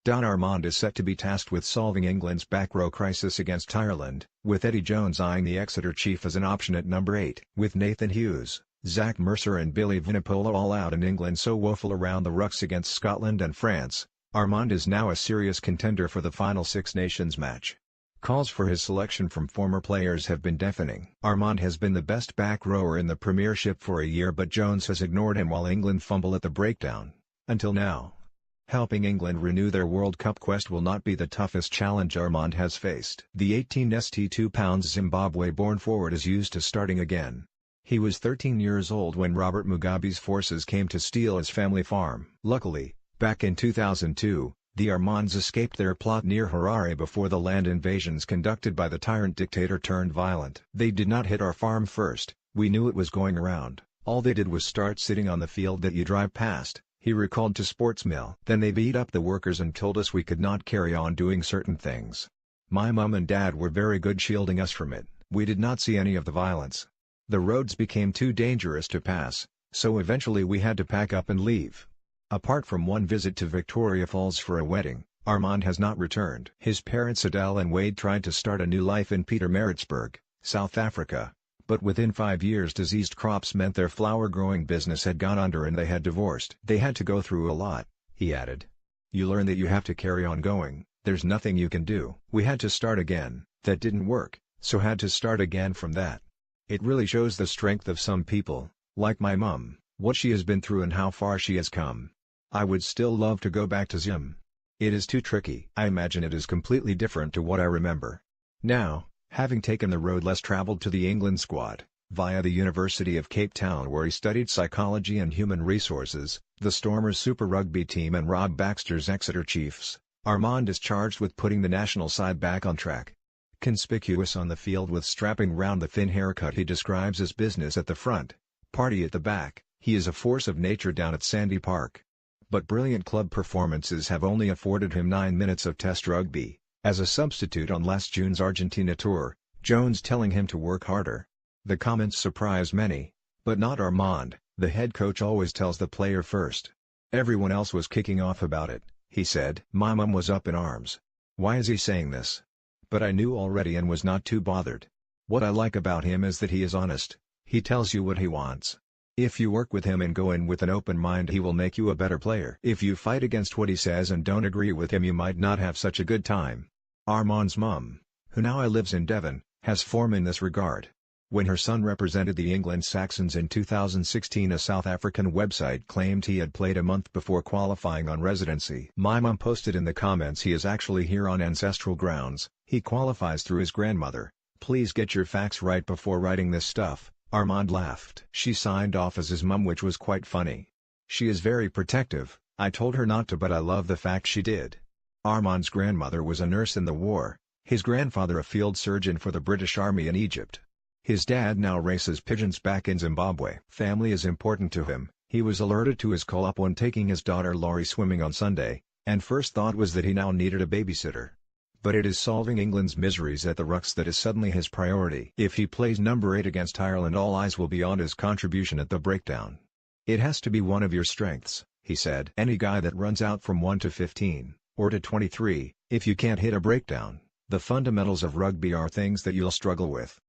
Don Armand is set to be tasked with solving England's back row crisis against Ireland, with Eddie Jones eyeing the Exeter chief as an option at number 8. With Nathan Hughes, Zach Mercer and Billy Vunipola all out and England so woeful around the rucks against Scotland and France, Armand is now a serious contender for the final Six Nations match. Calls for his selection from former players have been deafening. Armand has been the best back rower in the Premiership for a year, but Jones has ignored him while England fumble at the breakdown, until now. Helping England renew their World Cup quest will not be the toughest challenge Armand has faced. The 18 St 2 pounds Zimbabwe-born forward is used to starting again. He was 13 years old when Robert Mugabe's forces came to steal his family farm. Luckily, back in 2002, the Armands escaped their plot near Harare before the land invasions conducted by the tyrant dictator turned violent. They did not hit our farm first, we knew it was going around, all they did was start sitting on the field that you drive past, he recalled to Sportsmill. Then they beat up the workers and told us we could not carry on doing certain things. My mum and dad were very good shielding us from it, we did not see any of the violence. The roads became too dangerous to pass, so eventually we had to pack up and leave. Apart from one visit to Victoria Falls for a wedding, Armand has not returned. His parents Adele and Wade tried to start a new life in Pietermaritzburg, South Africa, but within 5 years diseased crops meant their flower-growing business had gone under and they had divorced. They had to go through a lot, he added. You learn that you have to carry on going, there's nothing you can do. We had to start again, that didn't work, so had to start again from that. It really shows the strength of some people, like my mum, what she has been through and how far she has come. I would still love to go back to Zim. It is too tricky. I imagine it is completely different to what I remember. Now, having taken the road less traveled to the England squad, via the University of Cape Town where he studied psychology and human resources, the Stormers Super Rugby team and Rob Baxter's Exeter Chiefs, Armand is charged with putting the national side back on track. Conspicuous on the field with strapping round the thin haircut he describes as business at the front, party at the back, he is a force of nature down at Sandy Park. But brilliant club performances have only afforded him 9 minutes of Test rugby, as a substitute on last June's Argentina tour, Jones telling him to work harder. The comments surprise many, but not Armand. The head coach always tells the player first. Everyone else was kicking off about it, he said. My mum was up in arms. Why is he saying this? But I knew already and was not too bothered. What I like about him is that he is honest, he tells you what he wants. If you work with him and go in with an open mind, he will make you a better player. If you fight against what he says and don't agree with him, you might not have such a good time. Armand's mum, who now lives in Devon, has form in this regard. When her son represented the England Saxons in 2016, a South African website claimed he had played a month before qualifying on residency. My mum posted in the comments he is actually here on ancestral grounds, he qualifies through his grandmother. Please get your facts right before writing this stuff. Armand laughed. She signed off as his mum, which was quite funny. She is very protective, I told her not to, but I love the fact she did. Armand's grandmother was a nurse in the war, his grandfather a field surgeon for the British Army in Egypt. His dad now races pigeons back in Zimbabwe. Family is important to him. He was alerted to his call-up when taking his daughter Laurie swimming on Sunday, and first thought was that he now needed a babysitter. But it is solving England's miseries at the rucks that is suddenly his priority. If he plays number 8 against Ireland, all eyes will be on his contribution at the breakdown. It has to be one of your strengths, he said. Any guy that runs out from 1 to 15, or to 23, if you can't hit a breakdown, the fundamentals of rugby are things that you'll struggle with.